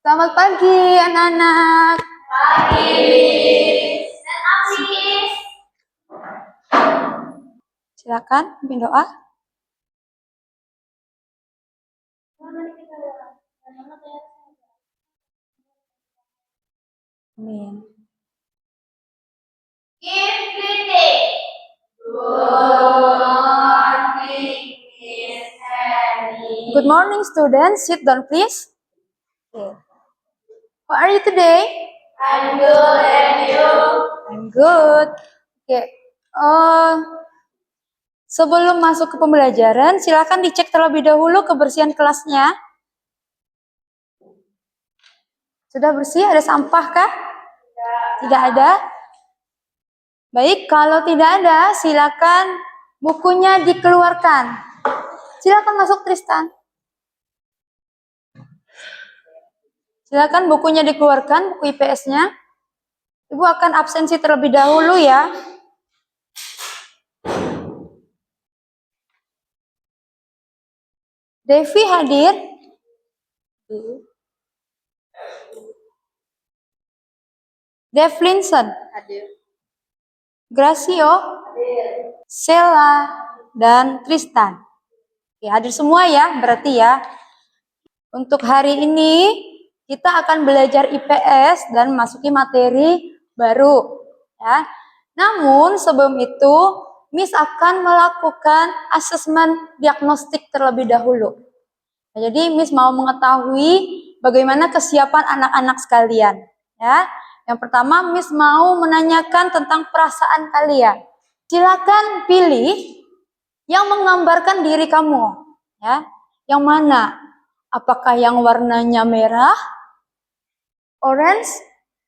Selamat pagi anak-anak. Pagi. Dan Apis. Silakan pimpin doa. Amin. Give greeting. Good morning, students. Sit down, please. Okay. How are you today? I'm good, and you? I'm good. Okay. Sebelum masuk ke pembelajaran, silakan dicek terlebih dahulu kebersihan kelasnya. Sudah bersih? Ada sampah kah? Tidak ada? Baik, kalau tidak ada, silakan bukunya dikeluarkan. Silakan masuk, Tristan. Silakan bukunya dikeluarkan, buku IPS-nya. Ibu akan absensi terlebih dahulu ya. Devi hadir. Devlinson Hadir. Gracio, Hadir. Sela, dan Tristan. Oke, hadir semua ya, berarti ya. Untuk hari ini kita akan belajar IPS dan masuki materi baru ya. Namun sebelum itu Miss akan melakukan asesmen diagnostik terlebih dahulu. Nah, jadi Miss mau mengetahui bagaimana kesiapan anak-anak sekalian ya. Yang pertama Miss mau menanyakan tentang perasaan kalian. Silakan pilih yang menggambarkan diri kamu ya. Yang mana? Apakah yang warnanya merah, orange,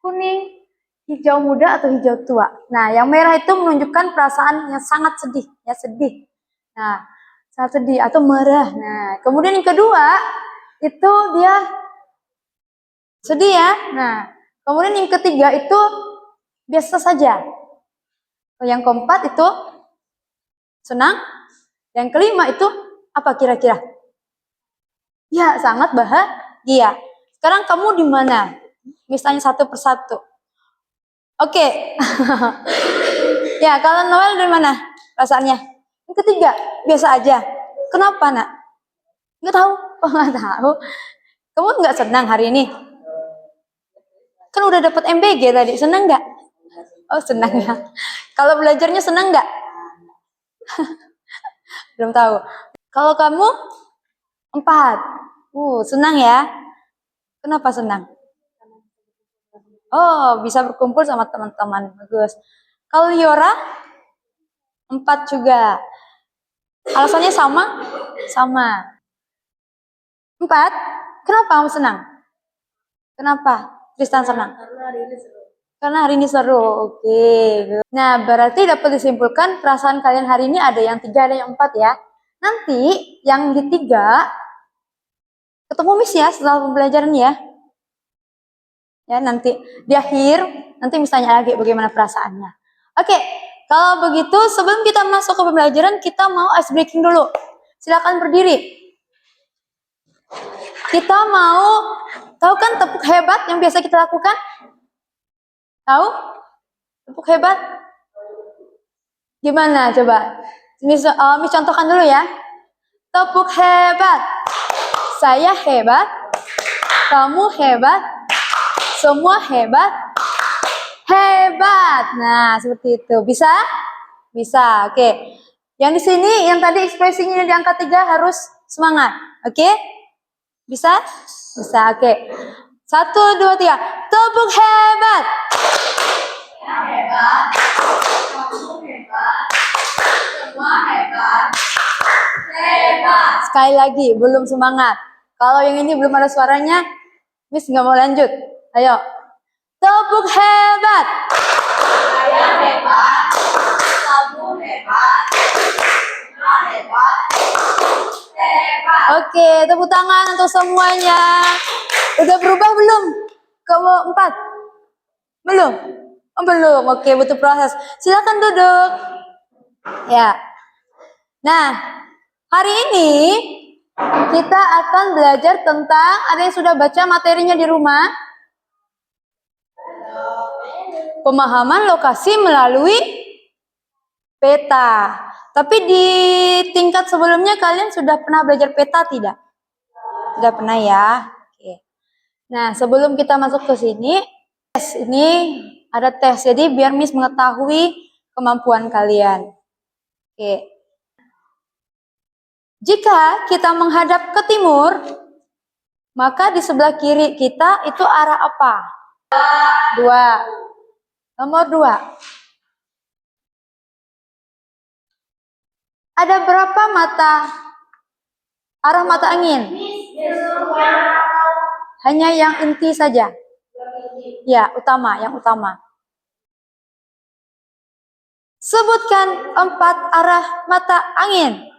kuning, hijau muda, atau hijau tua? Nah, yang merah itu menunjukkan perasaan yang sangat sedih, ya sedih. Nah, sangat sedih atau marah. Nah, kemudian yang kedua itu dia sedih ya. Nah, kemudian yang ketiga itu biasa saja. Yang keempat itu senang. Yang kelima itu apa kira-kira? Ya, sangat bahagia. Sekarang kamu di mana? Misalnya satu persatu. Oke. Ya, kalau Noel dari mana perasaannya? Yang ketiga, biasa aja. Kenapa, Nak? Nggak tahu. Oh, nggak tahu. Kamu nggak senang hari ini? Kan udah dapat MBG tadi. Senang nggak? Oh, senang ya. Kalau belajarnya senang nggak? Belum tahu. Kalau kamu 4. Senang ya. Kenapa senang? Oh, bisa berkumpul sama teman-teman. Bagus. Kalau Yora 4 juga. Alasannya sama? Sama. 4? Kenapa kamu senang? Kenapa Tristan senang? Karena hari ini seru. Oke. Nah, berarti dapat disimpulkan perasaan kalian hari ini ada yang 3, ada yang 4 ya. Nanti yang di 3 ketemu Miss ya setelah pembelajaran ya. Ya, nanti di akhir nanti misalnya lagi bagaimana perasaannya. Oke, kalau begitu sebelum kita masuk ke pembelajaran kita mau ice breaking dulu. Silakan berdiri. Kita mau tahu kan tepuk hebat yang biasa kita lakukan? Tahu? Tepuk hebat? Gimana coba? Miss contohkan dulu ya. Tepuk hebat. Saya hebat. Kamu hebat. Semua hebat. Hebat. Nah, seperti itu. Bisa? Bisa. Oke. Yang di sini, yang tadi ekspresinya di angka 3 harus semangat. Oke? Bisa? Bisa. Oke. 1, 2, 3. Tepuk hebat. Yang hebat. Kamu hebat. Semua hebat. Hebat. Sekali lagi, belum semangat. Kalau yang ini belum ada suaranya, Miss nggak mau lanjut. Ayo. Tepuk hebat. Saya hebat. Kamu hebat. Semua hebat. Hebat. Oke, tepuk tangan untuk semuanya. Udah berubah belum? Kamu 4? Belum? Oh, belum. Oke, butuh proses. Silakan duduk. Ya. Nah, hari ini kita akan belajar tentang, ada yang sudah baca materinya di rumah? Pemahaman lokasi melalui peta. Tapi di tingkat sebelumnya kalian sudah pernah belajar peta tidak? Sudah pernah ya? Oke. Nah, sebelum kita masuk ke sini, tes ini ada tes. Jadi biar Miss mengetahui kemampuan kalian. Oke. Jika kita menghadap ke timur, maka di sebelah kiri kita itu arah apa? 2. Nomor 2. Ada berapa arah mata angin? Hanya yang inti saja. Ya, utama, yang utama. Sebutkan 4 arah mata angin.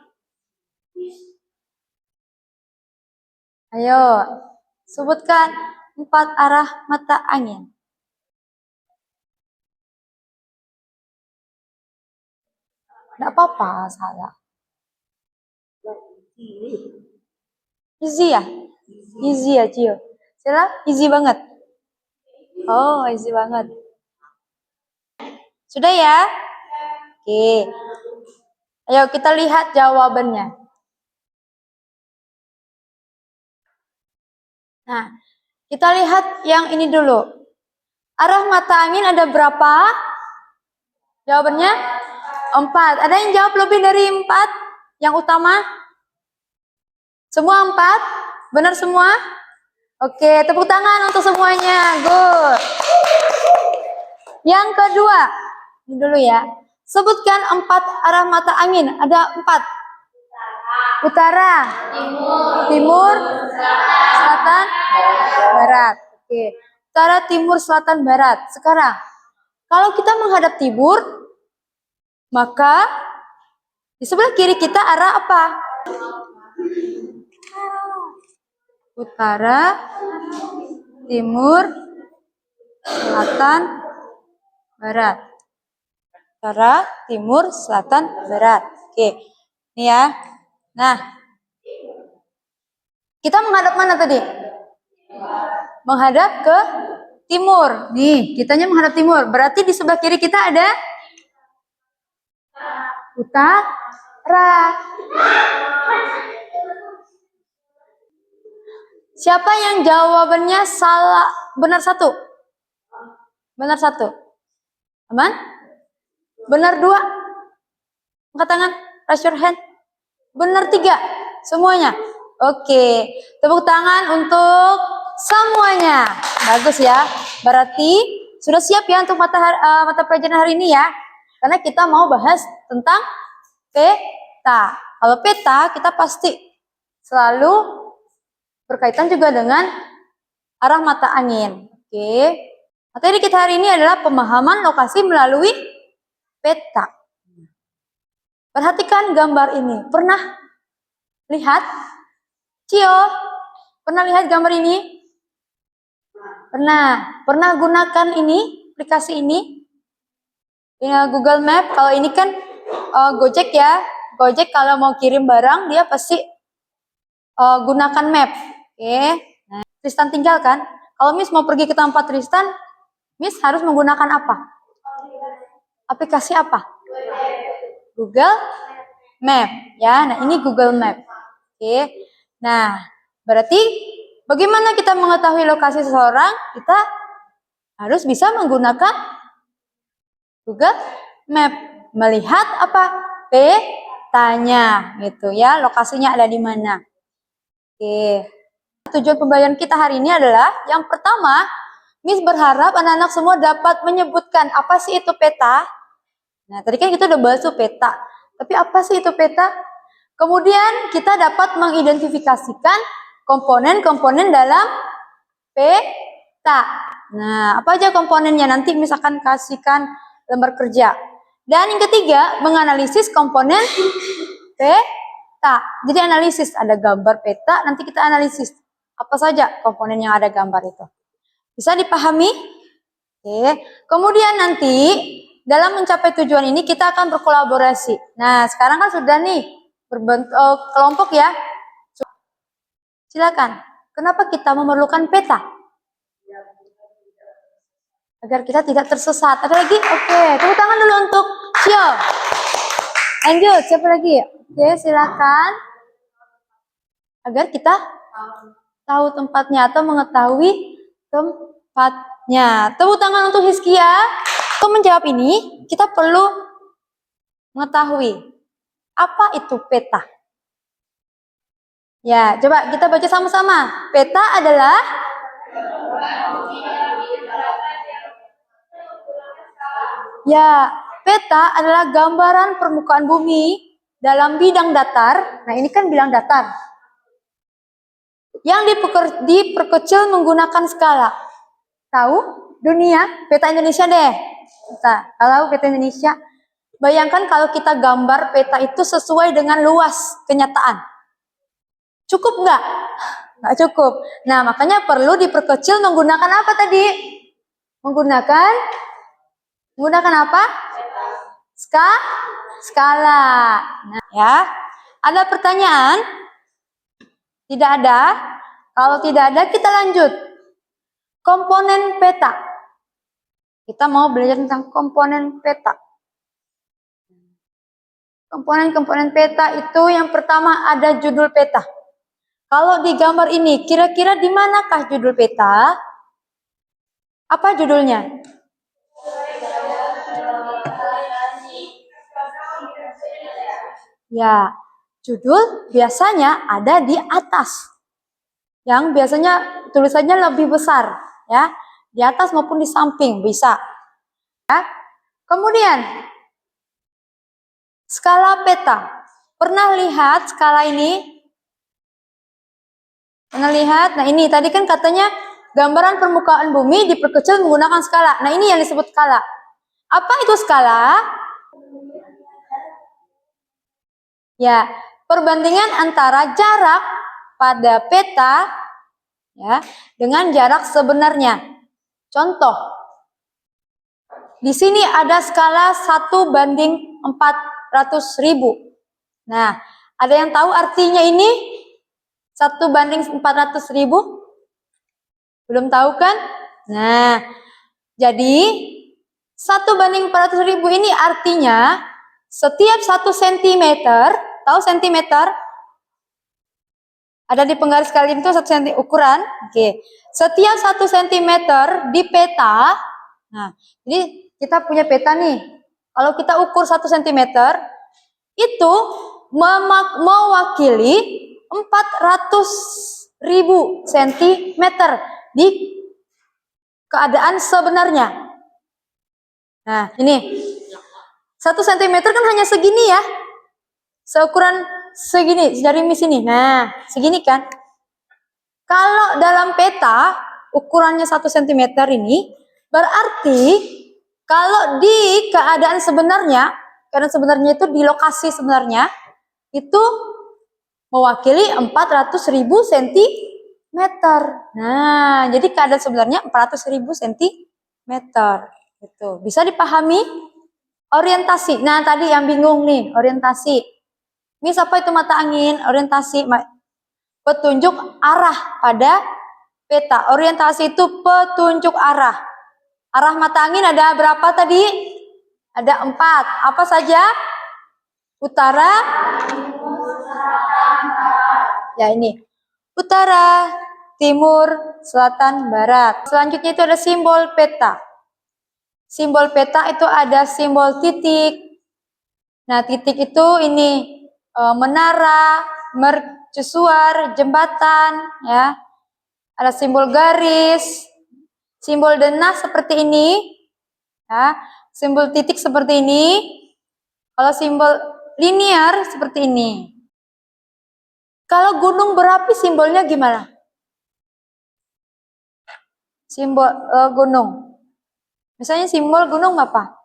Ayo, sebutkan 4 arah mata angin. Tidak apa-apa, salah. Easy ya? Easy ya, Cio. Sila, easy banget. Oh, easy banget. Sudah ya? Oke. Ayo kita lihat jawabannya. Nah, kita lihat yang ini dulu. Arah mata angin ada berapa? Jawabannya 4. Ada yang jawab lebih dari 4? Yang utama? Semua 4? Benar semua? Oke, tepuk tangan untuk semuanya. Good. Yang kedua, ini dulu ya. Sebutkan 4 arah mata angin. Ada 4. Utara, timur, selatan, barat. Oke. Utara, timur, selatan, barat. Sekarang, kalau kita menghadap timur, maka di sebelah kiri kita arah apa? Utara, timur, selatan, barat. Utara, timur, selatan, barat. Oke. Ini ya. Nah, kita menghadap mana tadi? Menghadap ke timur. Nih, kitanya menghadap timur. Berarti di sebelah kiri kita ada utara. Siapa yang jawabannya salah? Benar 1? Benar 1. Aman? Benar 2? Angkat tangan. Raise your hand. Benar 3? Semuanya? Oke. Tepuk tangan untuk semuanya. Bagus ya. Berarti sudah siap ya untuk mata pelajaran hari ini ya. Karena kita mau bahas tentang peta. Kalau peta kita pasti selalu berkaitan juga dengan arah mata angin. Oke. Materi kita hari ini adalah pemahaman lokasi melalui peta. Perhatikan gambar ini. Pernah lihat? Cio, pernah lihat gambar ini? Pernah. Pernah gunakan ini, aplikasi ini? Ya, Google Map. Kalau ini kan Gojek ya. Gojek kalau mau kirim barang, dia pasti gunakan map. Oke. Nah, Tristan tinggal kan? Kalau Miss mau pergi ke tempat Tristan, Miss harus menggunakan apa? Aplikasi apa? Google Map. Ya, nah ini Google Map. Oke. Nah, berarti bagaimana kita mengetahui lokasi seseorang? Kita harus bisa menggunakan Google Map. Melihat apa? Petanya, gitu ya. Lokasinya ada di mana? Oke. Tujuan pembelajaran kita hari ini adalah yang pertama, Miss berharap anak-anak semua dapat menyebutkan apa sih itu peta. Nah, tadi kan kita udah bahas tuh peta. Tapi apa sih itu peta? Kemudian kita dapat mengidentifikasikan komponen-komponen dalam peta. Nah, apa aja komponennya? Nanti misalkan kasihkan lembar kerja. Dan yang ketiga, menganalisis komponen peta. Jadi analisis, ada gambar peta, nanti kita analisis. Apa saja komponen yang ada gambar itu. Bisa dipahami? Oke. Kemudian nanti dalam mencapai tujuan ini kita akan berkolaborasi. Nah, sekarang kan sudah nih berbentuk kelompok ya. Silakan. Kenapa kita memerlukan peta? Agar kita tidak tersesat. Ada lagi? Oke, tepuk tangan dulu untuk Sio. Lanjut, siapa lagi? Oke, silakan. Agar kita tahu tempatnya atau mengetahui tempatnya. Tepuk tangan untuk Hizkia. Untuk menjawab ini, kita perlu mengetahui apa itu peta. Ya, coba kita baca sama-sama. Peta adalah peta adalah gambaran permukaan bumi dalam bidang datar. Nah, ini kan bidang datar. Yang diperkecil menggunakan skala. Tahu? Dunia, peta Indonesia deh. Kalau peta Indonesia, bayangkan kalau kita gambar peta itu sesuai dengan luas kenyataan. Cukup nggak? Nggak cukup. Nah, makanya perlu diperkecil menggunakan apa tadi? Menggunakan apa? Skala. Nah, ya. Ada pertanyaan? Tidak ada? Kalau tidak ada, kita lanjut. Komponen peta. Kita mau belajar tentang komponen peta. Komponen-komponen peta itu yang pertama ada judul peta. Kalau di gambar ini, kira-kira di manakah judul peta? Apa judulnya? Ya, judul biasanya ada di atas. Yang biasanya tulisannya lebih besar, ya. Di atas maupun di samping bisa. Ya. Kemudian skala peta. Pernah lihat skala ini? Pernah lihat? Nah, ini tadi kan katanya gambaran permukaan bumi diperkecil menggunakan skala. Nah, ini yang disebut skala. Apa itu skala? Ya, perbandingan antara jarak pada peta ya dengan jarak sebenarnya. Contoh, di sini ada skala 1/400.000. Nah, ada yang tahu artinya ini? 1/400.000? Belum tahu kan? Nah, jadi 1/400.000 ini artinya setiap 1 cm, tahu sentimeter? Ada di penggaris kalian itu 1 cm ukuran. Oke. Setiap 1 cm di peta. Nah, jadi kita punya peta nih. Kalau kita ukur 1 cm, itu mewakili 400.000 cm di keadaan sebenarnya. Nah, ini 1 cm kan hanya segini ya. Seukuran segini, jari mis ini. Nah, segini kan. Kalau dalam peta, ukurannya 1 cm ini, berarti kalau di keadaan sebenarnya itu di lokasi sebenarnya, itu mewakili 400.000 cm. Nah, jadi keadaan sebenarnya 400.000 cm. Gitu. Bisa dipahami? Orientasi. Nah, tadi yang bingung nih, orientasi. Mis, apa itu mata angin? Orientasi. Petunjuk arah pada peta. Orientasi itu petunjuk arah. Arah mata angin ada berapa tadi? Ada 4. Apa saja? Utara. Ya, ini. Utara, timur, selatan, barat. Selanjutnya itu ada simbol peta. Simbol peta itu ada simbol titik. Nah, titik itu ini menara, mercusuar, jembatan, ya. Ada simbol garis, simbol denah seperti ini, ya. Simbol titik seperti ini. Kalau simbol linear seperti ini. Kalau gunung berapi simbolnya gimana? Simbol gunung. Misalnya simbol gunung apa?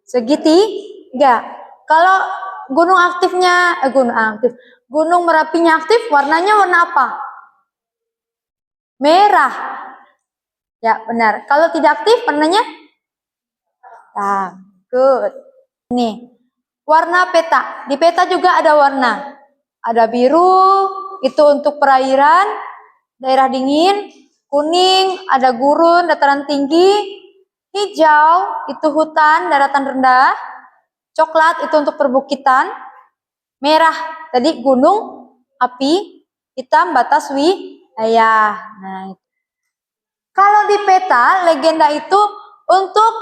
Segitiga. Kalau gunung aktifnya, gunung Merapinya aktif, warnanya warna apa? Merah. Ya, benar. Kalau tidak aktif, warnanya? Nah, good. Nih, warna peta. Di peta juga ada warna. Ada biru, itu untuk perairan. daerah dingin, kuning ada gurun, dataran tinggi, hijau itu hutan, daratan rendah, coklat itu untuk perbukitan, merah tadi gunung, api, hitam batas wilayah. Nah, kalau di peta legenda itu untuk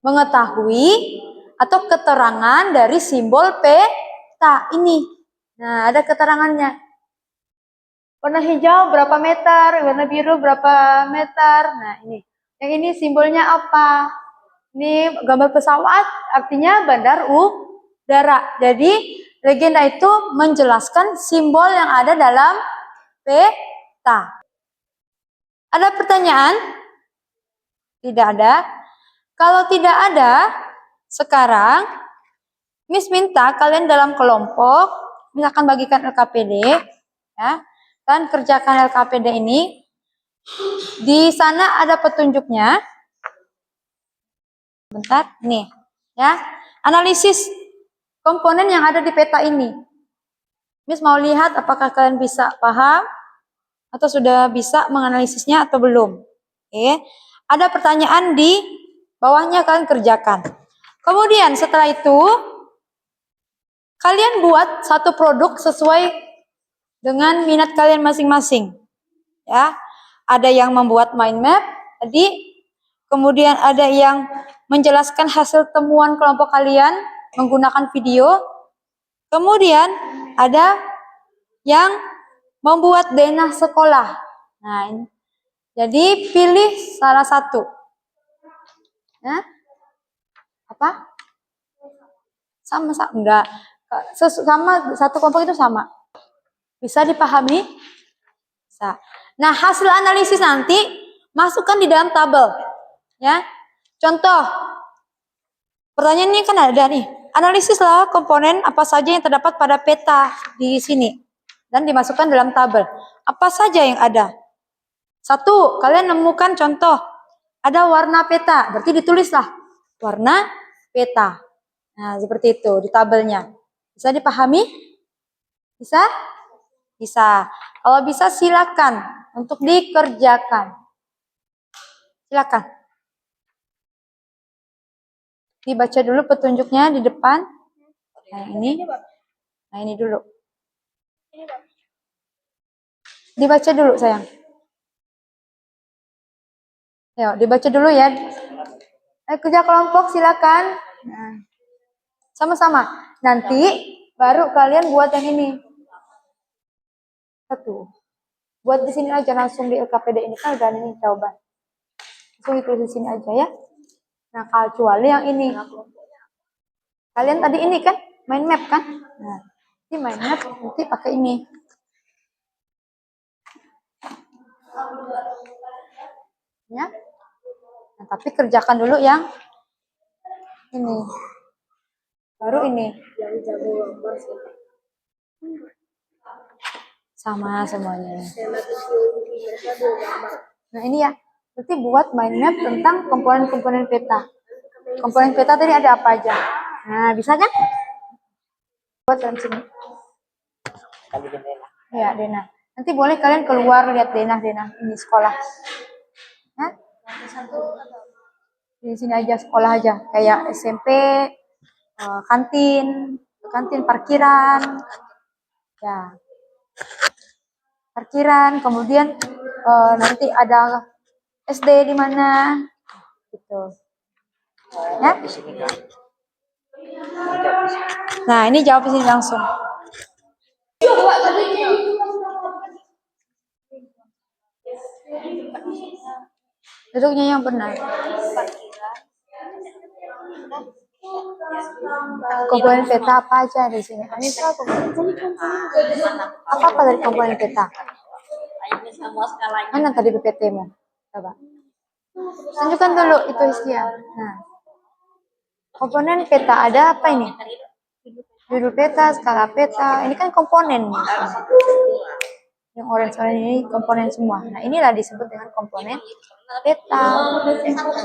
mengetahui atau keterangan dari simbol peta ini. Nah, ada keterangannya. Warna hijau berapa meter, warna biru berapa meter. Nah, ini. Yang ini simbolnya apa? Ini gambar pesawat, artinya bandar udara. Jadi, legenda itu menjelaskan simbol yang ada dalam peta. Ada pertanyaan? Tidak ada. Kalau tidak ada, sekarang Miss minta kalian dalam kelompok, misalkan bagikan LKPD, ya, dan kerjakan LKPD ini. Di sana ada petunjuknya. Bentar, nih, ya, analisis komponen yang ada di peta ini. Miss mau lihat apakah kalian bisa paham atau sudah bisa menganalisisnya atau belum. Oke, ada pertanyaan di bawahnya, kalian kerjakan. Kemudian setelah itu kalian buat satu produk sesuai dengan minat kalian masing-masing. Ya, ada yang membuat mind map tadi, kemudian ada yang menjelaskan hasil temuan kelompok kalian menggunakan video. Kemudian ada yang membuat denah sekolah. Nah, ini. Jadi pilih salah satu. Ya. Apa? Sama enggak? Sama satu kelompok itu sama. Bisa dipahami? Bisa. Nah, hasil analisis nanti masukkan di dalam tabel. Ya. Contoh. Pertanyaannya kan ada nih. Analisislah komponen apa saja yang terdapat pada peta di sini dan dimasukkan dalam tabel. Apa saja yang ada? Satu, kalian nemukan contoh. Ada warna peta, berarti ditulislah warna peta. Nah, seperti itu di tabelnya. Bisa dipahami? Bisa? Bisa. Kalau bisa silakan untuk dikerjakan. Silakan. Dibaca dulu petunjuknya di depan. Nah, ini. Nah, ini dulu. Dibaca dulu, sayang. Ayo, dibaca dulu ya. Kerja kelompok silakan. Nah, sama-sama. Nanti baru kalian buat yang ini. Satu. Buat di sini aja langsung di LKPD ini kan udah ini jawaban. Langsung ditulis di sini aja ya. Nah, kecuali yang ini. Kalian tadi ini kan mind map kan? Nah, ini mind map nanti pakai ini. Ya. Nah, tapi kerjakan dulu yang ini. Baru ini. Sama semuanya. Nah, ini ya. Berarti buat mind map tentang komponen-komponen peta. Komponen peta tadi ada apa aja? Nah, bisa kan? Buat dalam sini. Ya, denah. Nanti boleh kalian keluar lihat denah-denah ini sekolah. Hah? Di sini aja sekolah aja, kayak SMP, kantin parkiran, ya, parkiran. Kemudian nanti ada SD di mana, gitu. Ya. Nah, ini jawab di sini langsung. Duduknya yang benar. Komponen peta apa aja di sini? Apa dari komponen peta? Mana tadi PPT-mu? Coba. Tunjukkan dulu itu isinya. Nah, komponen peta ada apa ini? Judul peta, skala peta. Ini kan komponen. Yang orange ini komponen semua. Nah, inilah disebut dengan komponen peta.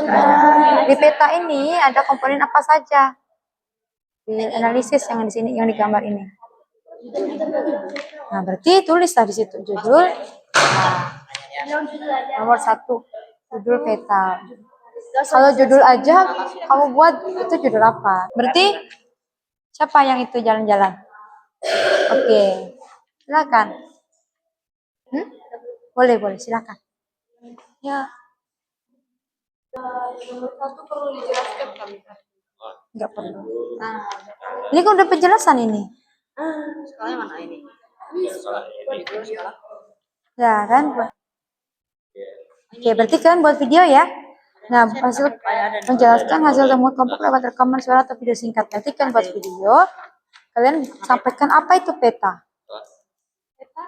Nah, di peta ini ada komponen apa saja? Di analisis yang di sini, yang di gambar ini. Nah, berarti tulislah di situ judul. Nah, nomor 1, judul peta. Kalau judul aja kamu buat itu judul apa? Berarti siapa yang itu jalan-jalan? Oke, silakan. Boleh, silakan. Ya. Nomor 1 perlu dijelaskan kami. Enggak perlu. Ini kan udah penjelasan ini. Sekolahnya mana ini? Ya kan? Oke, berarti kan buat video ya. Nah, hasil menjelaskan hasil temuan kelompok lewat rekaman suara atau video singkat. Nanti kan buat video, kalian sampaikan apa itu peta. Peta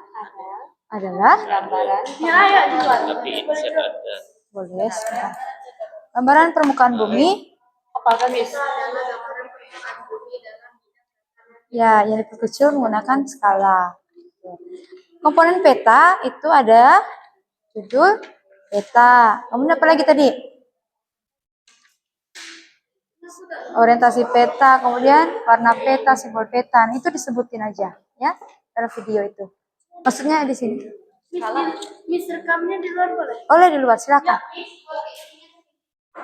Adalah gambaran. Ya, ya, boleh. Sebentar. Gambaran permukaan bumi. Apa kan, Miss? Ya, yang diperkecil menggunakan skala. Komponen peta itu ada judul peta. Kemudian apa lagi tadi? Orientasi peta, kemudian warna peta, simbol peta. Nah, itu disebutin aja ya dalam video itu. Maksudnya di sini. Miss, rekamnya di luar boleh? Boleh di luar, silakan.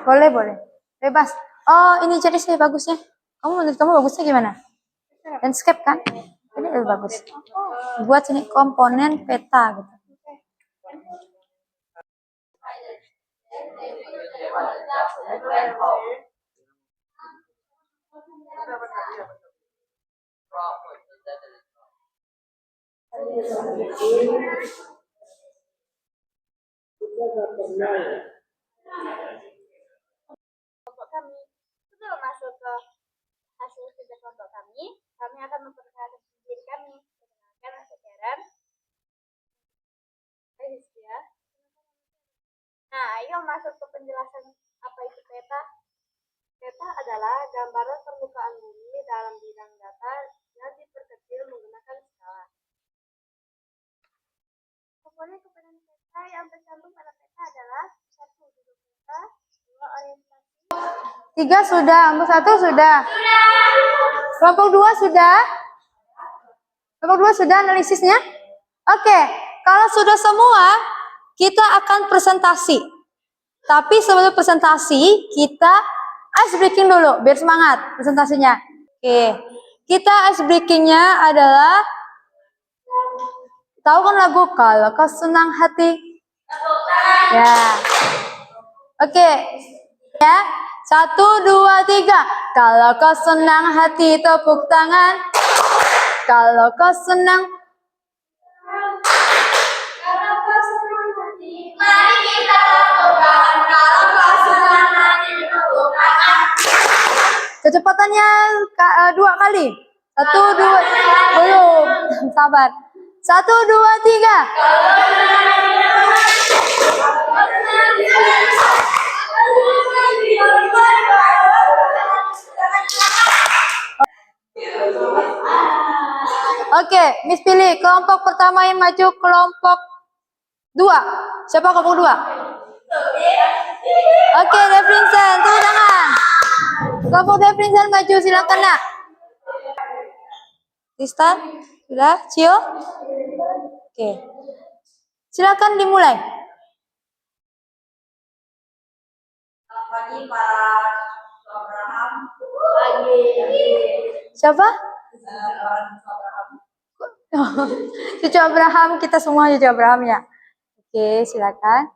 Boleh. Bebas. Oh, ini jadi saya bagusnya. Menurut kamu bagusnya gimana? Landscape kan? Ini lebih bagus. Buat sini komponen peta gitu. Kelompok kami. Sebelum masuk ke hasil kerja kelompok kami akan memperkenalkan diri kami. Perkenalkan sekarang. Ya. Nah, ayo masuk ke penjelasan apa itu peta. Peta adalah gambaran permukaan bumi dalam bidang data yang diperkecil menggunakan skala. Komponen peta yang tercantum pada peta adalah 1. Judul peta, 2. Orientasi. 3 sudah, kelompok 1 sudah. Kelompok 2 sudah. Kelompok 2 sudah analisisnya? Oke, kalau sudah semua, kita akan presentasi. Tapi sebelum presentasi, kita ice breaking dulu, biar semangat presentasinya. Oke, kita ice breakingnya adalah, tahu kan lagu Kalau Kau Senang Hati? Ya. Oke, ya. 1, 2, 3. Kalau kau senang hati, tepuk tangan. Kalau kau senang, Mari kita lakukan. Kalau kau senang hati, tepuk tangan. kecepatannya 2 kali. 1, 2, belum. Sabar. 1, 2, 3. Oke, Miss pilih kelompok pertama yang maju, kelompok 2. Siapa kelompok 2? Oke, Devrinsen, tepuk tangan. Kelompok Devrinsen maju, silakan nak. Tristan, sudah? Cio? Oke. Silakan dimulai. Pagi Pak Abraham. Siapa? Cucu Abraham, kita semua cucu Abraham ya. Oke, silakan.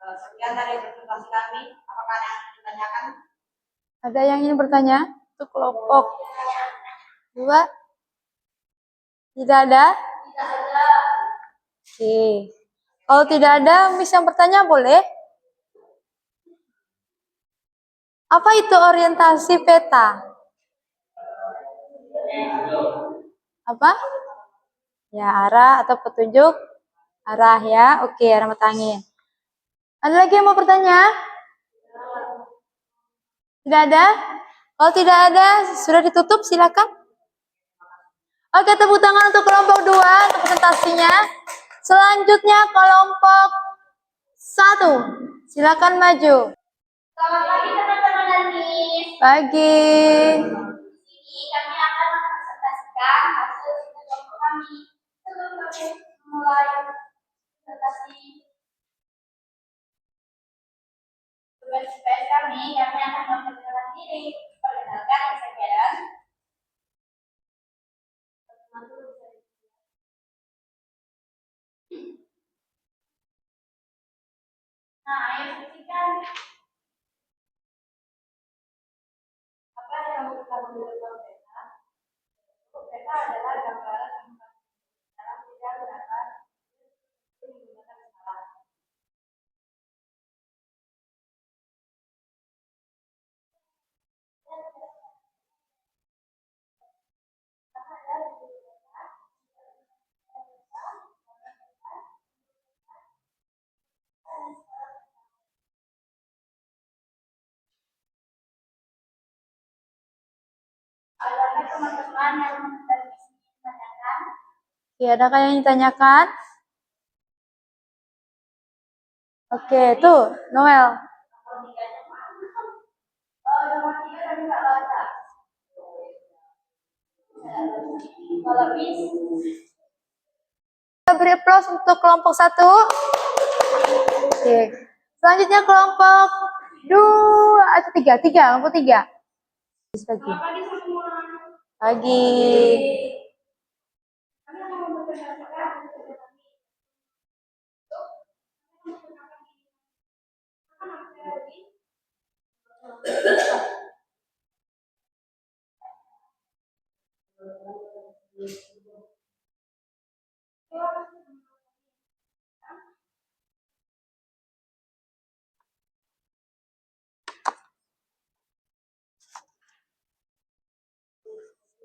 Sekian dari presentasi kami. Apakah ada yang ditanyakan? Ada yang ingin bertanya? Untuk kelompok 2? Tidak ada? Oke. Kalau tidak ada, Miss yang bertanya boleh? Apa itu orientasi peta? Apa? Ya, arah atau petunjuk arah ya. Oke, arah mata angin. Ada lagi yang mau bertanya? Tidak ada? Kalau tidak ada, sudah ditutup, silakan. Oke, tepuk tangan untuk kelompok 2 untuk presentasinya. Selanjutnya kelompok 1. Silakan maju. Selamat pagi teman-teman dan Miss. Pagi. Di sini kami akan mempresentasikan hasil kelompok kami. Sebelum kami mulai presentasi tugas IPS kami akan memperkenalkan diri. Perkenalkan, saya Karen. Nah, ayo saksikan. Apa yang kamu ketahui tentang peta? Peta adalah gambaran dalam bidang data yang menggunakan skala. Adakah teman-teman yang menanyakan? Ya, adakah yang ditanyakan? Oke, tuh, Noel. Nomor 3 kami nggak baca. Kalau Miss, Kita beri aplaus untuk kelompok 1. Oke. Selanjutnya kelompok 2 atau 3? Kelompok 3. Pagi. pagi semua. Pagi. Kami akan memperkenalkan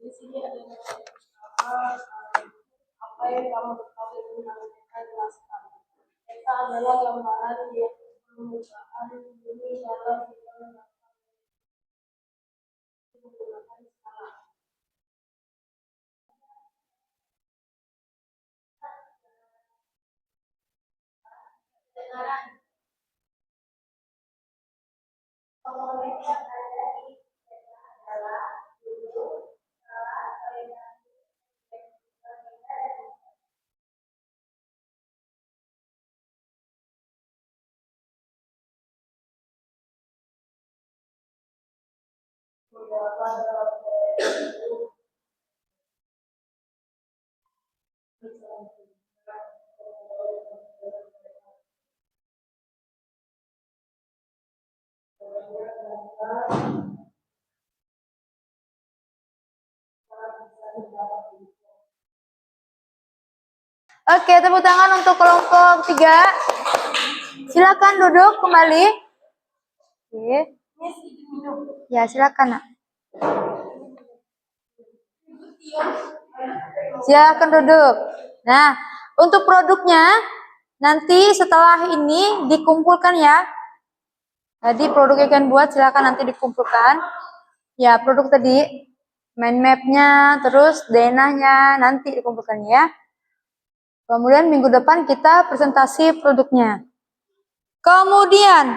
di sini ada apa yang kamu ketahui tentang peta jelaskan. Peta adalah gambaran yang permukaan bumi dalam bidang menggunakan skala. Sekarang komponen yang ada di peta adalah duduk, skala, orientasi, dan Oke, tepuk tangan untuk kelompok 3. Silakan duduk kembali. Oke. Ya, silakan, Nak. Silakan duduk. Nah, untuk produknya nanti setelah ini dikumpulkan ya. Jadi produk yang kalian buat silakan nanti dikumpulkan. Ya, produk tadi mind map-nya, terus denahnya nanti dikumpulkan ya. Kemudian minggu depan kita presentasi produknya. Kemudian,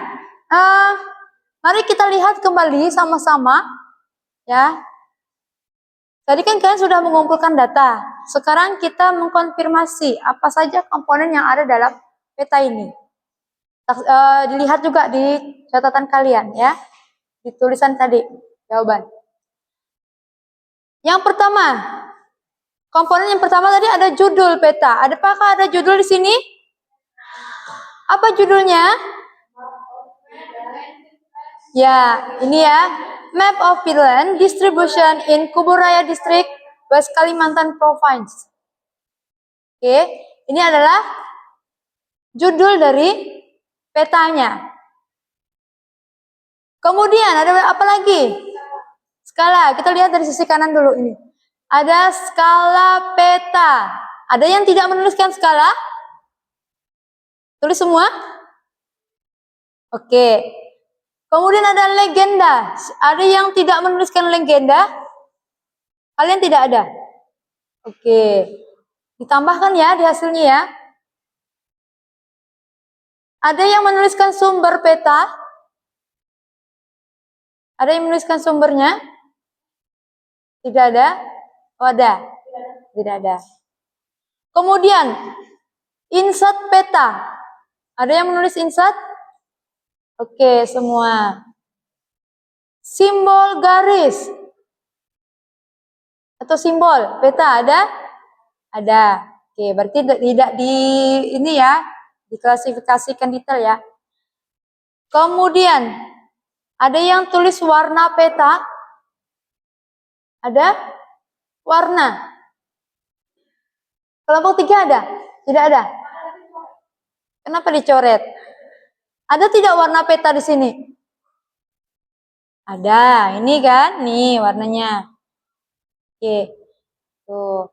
mari kita lihat kembali sama-sama ya. Tadi kan kalian sudah mengumpulkan data. Sekarang kita mengkonfirmasi apa saja komponen yang ada dalam peta ini. Dilihat juga di catatan kalian ya. Di tulisan tadi jawaban. Yang pertama, Komponen yang pertama tadi ada judul peta. Apakah ada judul di sini? Apa judulnya? Ya, ini ya. Map of Peatland Distribution in Kuburaya District, West Kalimantan Province. Oke, ini adalah judul dari petanya. Kemudian ada apa lagi? Skala. Kita lihat dari sisi kanan dulu ini. Ada skala peta. Ada yang tidak menuliskan skala? Tulis semua? Oke. Kemudian ada legenda. Ada yang tidak menuliskan legenda? Kalian tidak ada? Oke. Ditambahkan ya di hasilnya ya. Ada yang menuliskan sumber peta? Ada yang menuliskan sumbernya? Tidak ada? Oh ada? Tidak ada. Kemudian, insert peta. Ada yang menulis insert? Oke, semua. Simbol garis. Atau simbol peta ada? Ada. Oke, berarti tidak di ini ya, diklasifikasikan detail ya. Kemudian, ada yang tulis warna peta? Ada? Warna. Kelompok 3 ada? Tidak ada? Kenapa dicoret? Ada tidak warna peta di sini? Ada, ini kan, nih warnanya. Oke, tuh.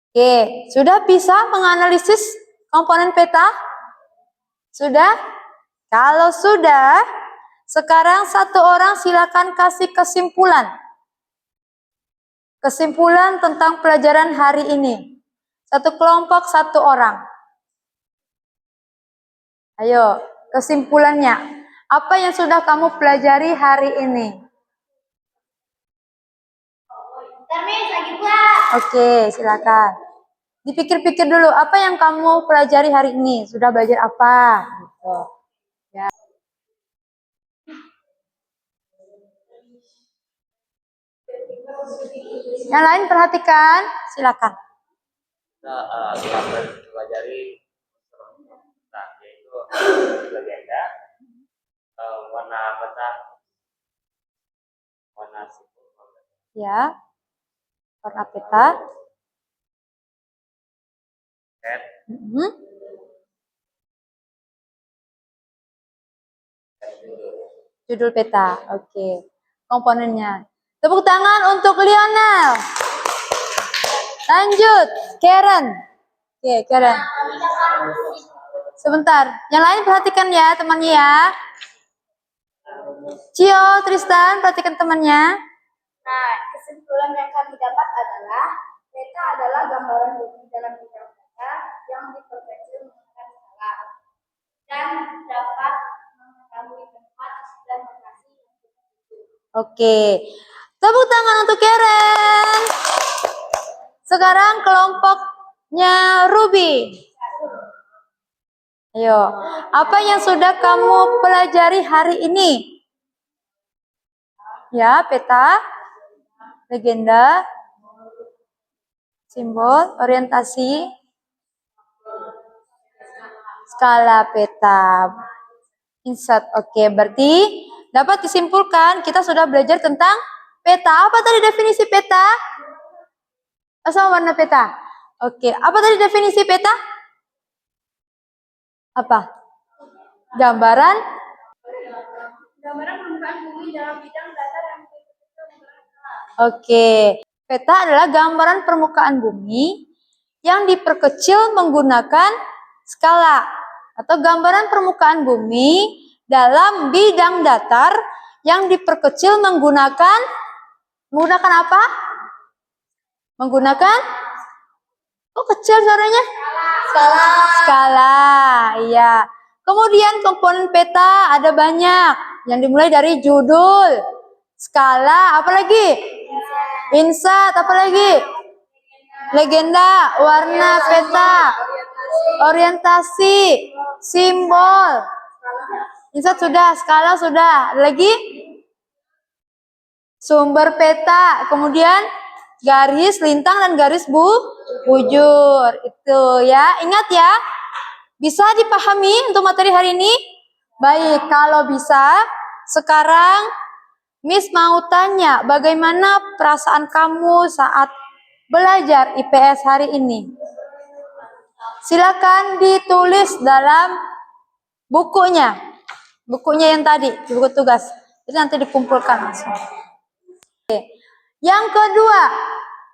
Oke, sudah bisa menganalisis komponen peta? Sudah? Kalau sudah, sekarang satu orang silakan kasih kesimpulan. Kesimpulan tentang pelajaran hari ini. Satu kelompok, satu orang. Ayo, kesimpulannya. Apa yang sudah kamu pelajari hari ini? Oke, silakan. Dipikir-pikir dulu, apa yang kamu pelajari hari ini? Sudah belajar apa? Gitu. Ya. Yang lain perhatikan, silakan. Kita pelajari yaitu legenda, warna peta, warna simbol. Ya, warna peta. Judul peta, oke. Komponennya. Tepuk tangan untuk Lionel. Lanjut, Karen. Oke, Karen. Sebentar, yang lain perhatikan ya temannya ya. Cio, Tristan, perhatikan temannya. Nah, kesimpulan yang kami dapat adalah peta adalah gambaran bumi dalam bidang data yang diperkecil menggunakan skala dan dapat mengetahui tempat dan lokasi yang kita tuju. Oke, tepuk tangan untuk Karen. Sekarang kelompoknya Ruby. Ayo, apa yang sudah kamu pelajari hari ini? Ya, peta, legenda, simbol, orientasi, skala peta, insert. Oke, berarti dapat disimpulkan kita sudah belajar tentang peta. Apa tadi definisi peta? Sama warna peta. Oke, apa tadi definisi peta? Apa? Gambaran Permukaan bumi dalam bidang datar yang diperkecil menggunakan skala. Oke, peta adalah gambaran permukaan bumi yang diperkecil menggunakan skala atau gambaran permukaan bumi dalam bidang datar yang diperkecil menggunakan apa? Menggunakan kecil suaranya? Skala, iya. Kemudian komponen peta ada banyak yang dimulai dari judul, skala, apa lagi? Insert, apa lagi? Legenda, warna peta, orientasi, simbol. Insert sudah, skala sudah. Ada lagi? Sumber peta, kemudian garis lintang dan garis bujur. Itu ya, ingat ya. Bisa dipahami untuk materi hari ini? Baik, kalau bisa, sekarang Miss mau tanya, bagaimana perasaan kamu saat belajar IPS hari ini? Silakan ditulis dalam bukunya. Bukunya yang tadi, buku tugas. Jadi nanti dikumpulkan langsung. Oke. Yang kedua,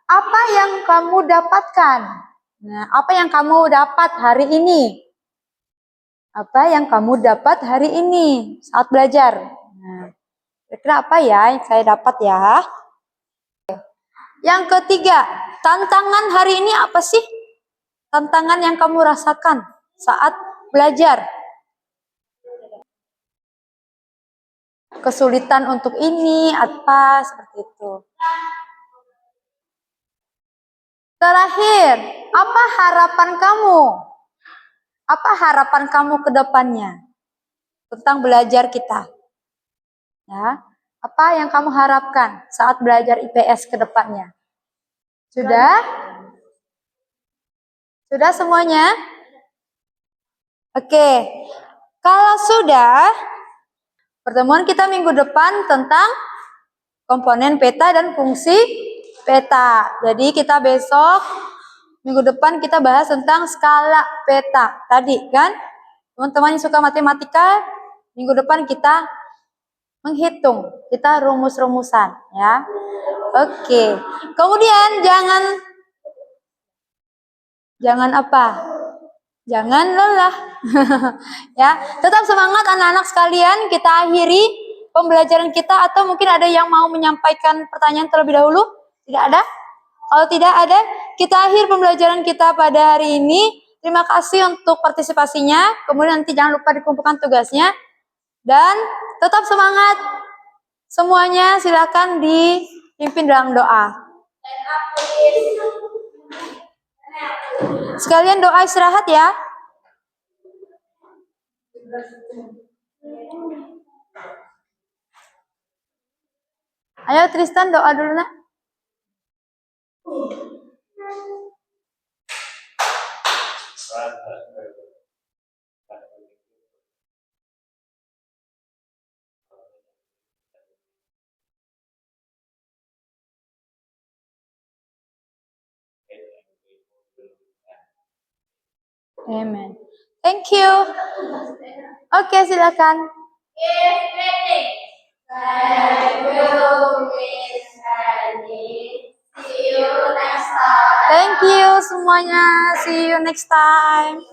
apa yang kamu dapatkan? Nah, apa yang kamu dapat hari ini? Apa yang kamu dapat hari ini saat belajar? Nah, kira-kira apa ya yang saya dapat ya? Yang ketiga, tantangan hari ini apa sih? Tantangan yang kamu rasakan saat belajar? Kesulitan untuk ini, apa seperti itu. Terakhir, apa harapan kamu? Apa harapan kamu ke depannya tentang belajar kita? Ya, apa yang kamu harapkan saat belajar IPS ke depannya? Sudah? Sudah semuanya? Oke. Kalau sudah, pertemuan kita minggu depan tentang komponen peta dan fungsi peta. Jadi kita besok minggu depan kita bahas tentang skala peta. Tadi kan teman-teman yang suka matematika, minggu depan kita menghitung, kita rumus-rumusan ya. Oke. Kemudian jangan apa? Jangan lelah. Ya, tetap semangat anak-anak sekalian. Kita akhiri pembelajaran kita, atau mungkin ada yang mau menyampaikan pertanyaan terlebih dahulu? Tidak ada? Kalau tidak ada, kita akhir pembelajaran kita pada hari ini. Terima kasih untuk partisipasinya. Kemudian nanti jangan lupa dikumpulkan tugasnya. Dan tetap semangat. Semuanya silakan dipimpin dalam doa. Sekalian doa istirahat ya. Ayo Tristan doa dulu nak. Amen. Thank you. Oke, silakan. Thank you semuanya. See you next time.